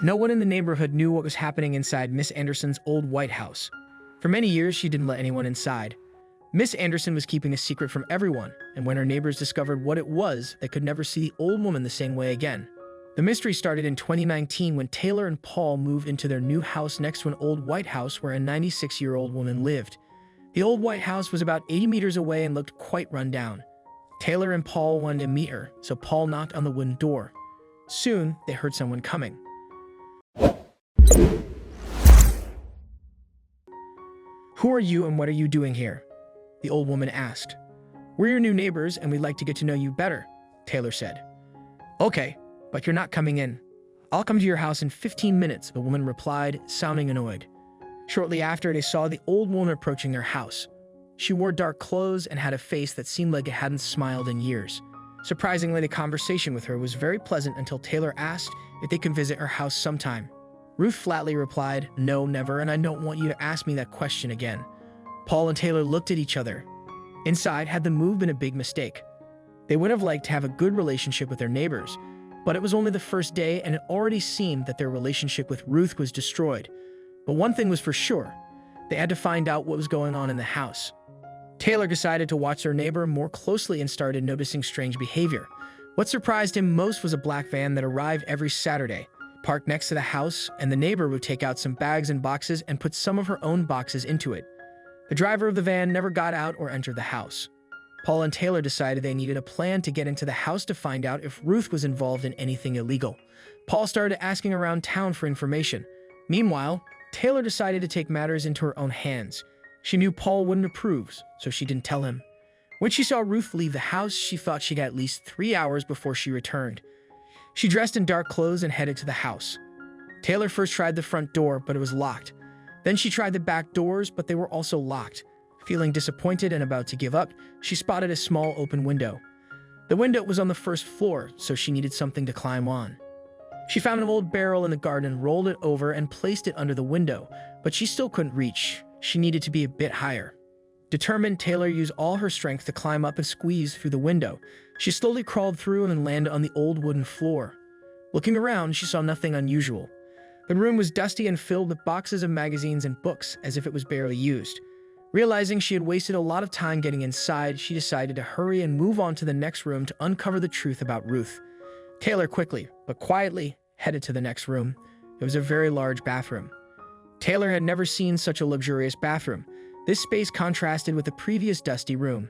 No one in the neighborhood knew what was happening inside Miss Anderson's old White House. For many years, she didn't let anyone inside. Miss Anderson was keeping a secret from everyone, and when her neighbors discovered what it was, they could never see the old woman the same way again. The mystery started in 2019 when Taylor and Paul moved into their new house next to an old White House where a 96-year-old woman lived. The old White House was about 80 meters away and looked quite run down. Taylor and Paul wanted to meet her, so Paul knocked on the wooden door. Soon, they heard someone coming. "Who are you and what are you doing here?" the old woman asked. "We're your new neighbors and we'd like to get to know you better," Taylor said. "Okay, but you're not coming in. I'll come to your house in 15 minutes, the woman replied, sounding annoyed. Shortly after, they saw the old woman approaching their house. She wore dark clothes and had a face that seemed like it hadn't smiled in years. Surprisingly, the conversation with her was very pleasant until Taylor asked if they could visit her house sometime. Ruth flatly replied, "No, never, and I don't want you to ask me that question again." Paul and Taylor looked at each other. Inside, had the move been a big mistake? They would have liked to have a good relationship with their neighbors, but it was only the first day and it already seemed that their relationship with Ruth was destroyed. But one thing was for sure, they had to find out what was going on in the house. Taylor decided to watch their neighbor more closely and started noticing strange behavior. What surprised him most was a black van that arrived every Saturday, parked next to the house, and the neighbor would take out some bags and boxes and put some of her own boxes into it. The driver of the van never got out or entered the house. Paul and Taylor decided they needed a plan to get into the house to find out if Ruth was involved in anything illegal. Paul started asking around town for information. Meanwhile, Taylor decided to take matters into her own hands. She knew Paul wouldn't approve, so she didn't tell him. When she saw Ruth leave the house, she thought she got at least 3 hours before she returned. She dressed in dark clothes and headed to the house. Taylor first tried the front door, but it was locked. Then she tried the back doors, but they were also locked. Feeling disappointed and about to give up, she spotted a small open window. The window was on the first floor, so she needed something to climb on. She found an old barrel in the garden, rolled it over, and placed it under the window, but she still couldn't reach. She needed to be a bit higher. Determined, Taylor used all her strength to climb up and squeeze through the window. She slowly crawled through and then landed on the old wooden floor. Looking around, she saw nothing unusual. The room was dusty and filled with boxes of magazines and books, as if it was barely used. Realizing she had wasted a lot of time getting inside, she decided to hurry and move on to the next room to uncover the truth about Ruth. Taylor quickly, but quietly, headed to the next room. It was a very large bathroom. Taylor had never seen such a luxurious bathroom. This space contrasted with the previous dusty room.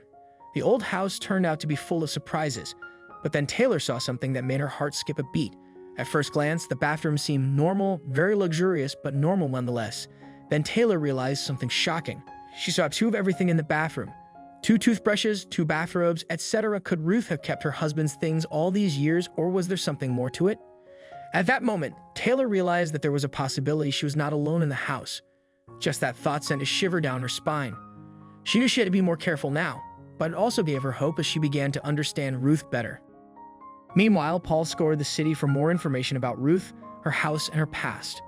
The old house turned out to be full of surprises, but then Taylor saw something that made her heart skip a beat. At first glance, the bathroom seemed normal, very luxurious, but normal nonetheless. Then Taylor realized something shocking. She saw 2 of everything in the bathroom. 2 toothbrushes, 2 bathrobes, etc. Could Ruth have kept her husband's things all these years, or was there something more to it? At that moment, Taylor realized that there was a possibility she was not alone in the house. Just that thought sent a shiver down her spine. She knew she had to be more careful now, but it also gave her hope as she began to understand Ruth better. Meanwhile, Paul scoured the city for more information about Ruth, her house, and her past.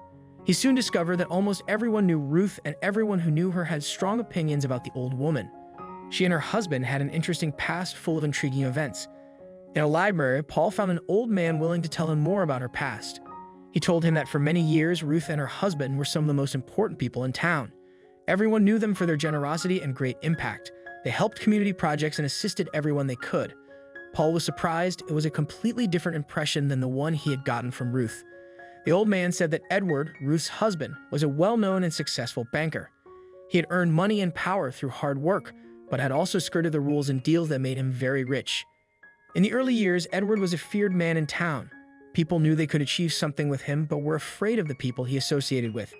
He soon discovered that almost everyone knew Ruth, and everyone who knew her had strong opinions about the old woman. She and her husband had an interesting past full of intriguing events. In a library, Paul found an old man willing to tell him more about her past. He told him that for many years, Ruth and her husband were some of the most important people in town. Everyone knew them for their generosity and great impact. They helped community projects and assisted everyone they could. Paul was surprised. It was a completely different impression than the one he had gotten from Ruth. The old man said that Edward, Ruth's husband, was a well-known and successful banker. He had earned money and power through hard work, but had also skirted the rules and deals that made him very rich. In the early years, Edward was a feared man in town. People knew they could achieve something with him, but were afraid of the people he associated with.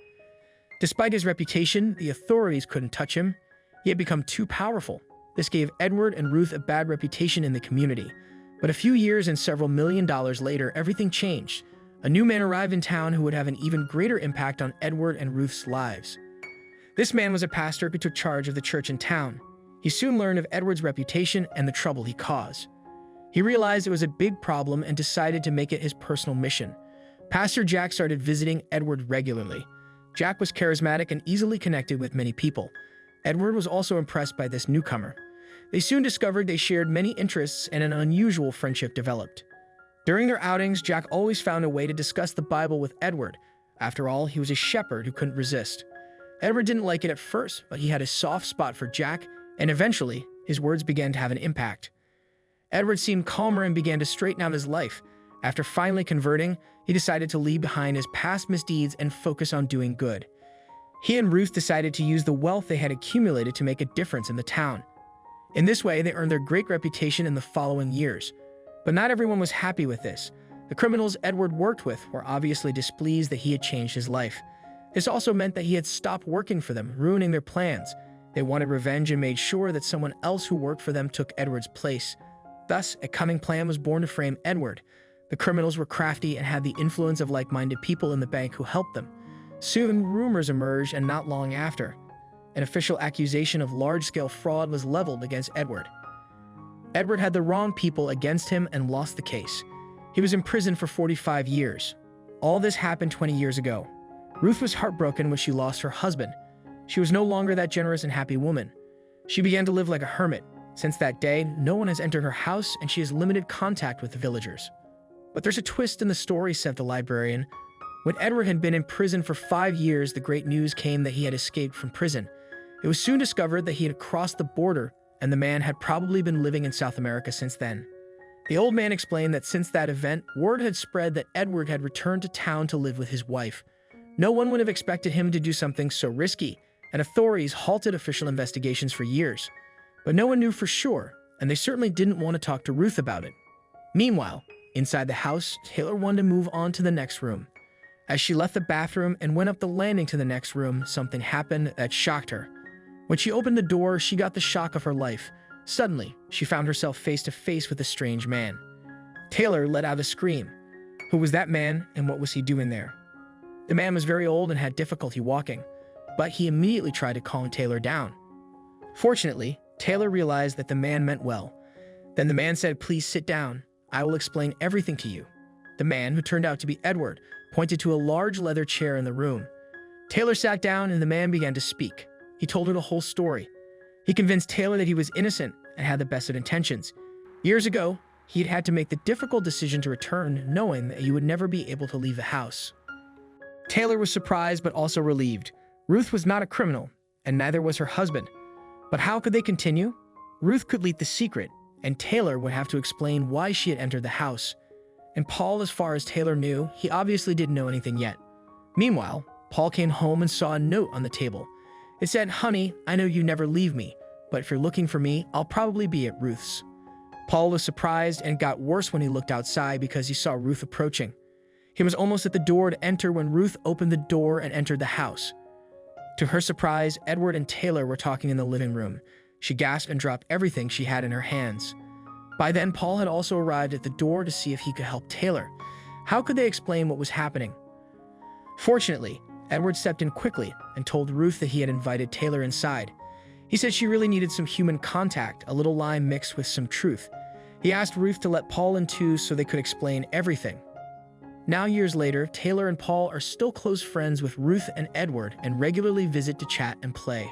Despite his reputation, the authorities couldn't touch him. He had become too powerful. This gave Edward and Ruth a bad reputation in the community. But a few years and several $1 million later, everything changed. A new man arrived in town who would have an even greater impact on Edward and Ruth's lives. This man was a pastor who took charge of the church in town. He soon learned of Edward's reputation and the trouble he caused. He realized it was a big problem and decided to make it his personal mission. Pastor Jack started visiting Edward regularly. Jack was charismatic and easily connected with many people. Edward was also impressed by this newcomer. They soon discovered they shared many interests and an unusual friendship developed. During their outings, Jack always found a way to discuss the Bible with Edward. After all, he was a shepherd who couldn't resist. Edward didn't like it at first, but he had a soft spot for Jack, and eventually, his words began to have an impact. Edward seemed calmer and began to straighten out his life. After finally converting, he decided to leave behind his past misdeeds and focus on doing good. He and Ruth decided to use the wealth they had accumulated to make a difference in the town. In this way, they earned their great reputation in the following years. But not everyone was happy with this. The criminals Edward worked with were obviously displeased that he had changed his life. This also meant that he had stopped working for them, ruining their plans. They wanted revenge and made sure that someone else who worked for them took Edward's place. Thus, a cunning plan was born to frame Edward. The criminals were crafty and had the influence of like-minded people in the bank who helped them. Soon, rumors emerged, and not long after, an official accusation of large-scale fraud was leveled against Edward. Edward had the wrong people against him and lost the case. He was imprisoned for 45 years. All this happened 20 years ago. Ruth was heartbroken when she lost her husband. She was no longer that generous and happy woman. She began to live like a hermit. Since that day, no one has entered her house, and she has limited contact with the villagers. But there's a twist in the story, said the librarian. When Edward had been in prison for 5 years, the great news came that he had escaped from prison. It was soon discovered that he had crossed the border, and the man had probably been living in South America since then. The old man explained that since that event, word had spread that Edward had returned to town to live with his wife. No one would have expected him to do something so risky, and authorities halted official investigations for years. But no one knew for sure, and they certainly didn't want to talk to Ruth about it. Meanwhile, inside the house, Taylor wanted to move on to the next room. As she left the bathroom and went up the landing to the next room, something happened that shocked her. When she opened the door, she got the shock of her life. Suddenly, she found herself face to face with a strange man. Taylor let out a scream. Who was that man, and what was he doing there? The man was very old and had difficulty walking, but he immediately tried to calm Taylor down. Fortunately, Taylor realized that the man meant well. Then the man said, "Please sit down. I will explain everything to you." The man, who turned out to be Edward, pointed to a large leather chair in the room. Taylor sat down and the man began to speak. He told her the whole story. He convinced Taylor that he was innocent and had the best of intentions. Years ago, he had had to make the difficult decision to return, knowing that he would never be able to leave the house. Taylor was surprised but also relieved. Ruth was not a criminal, and neither was her husband. But how could they continue? Ruth could leak the secret, and Taylor would have to explain why she had entered the house. And Paul, as far as Taylor knew, he obviously didn't know anything yet. Meanwhile, Paul came home and saw a note on the table. It said, "Honey, I know you never leave me, but if you're looking for me, I'll probably be at Ruth's." Paul was surprised, and got worse when he looked outside because he saw Ruth approaching. He was almost at the door to enter when Ruth opened the door and entered the house. To her surprise, Edward and Taylor were talking in the living room. She gasped and dropped everything she had in her hands. By then, Paul had also arrived at the door to see if he could help Taylor. How could they explain what was happening? Fortunately, Edward stepped in quickly and told Ruth that he had invited Taylor inside. He said she really needed some human contact, a little lie mixed with some truth. He asked Ruth to let Paul in too so they could explain everything. Now, years later, Taylor and Paul are still close friends with Ruth and Edward and regularly visit to chat and play.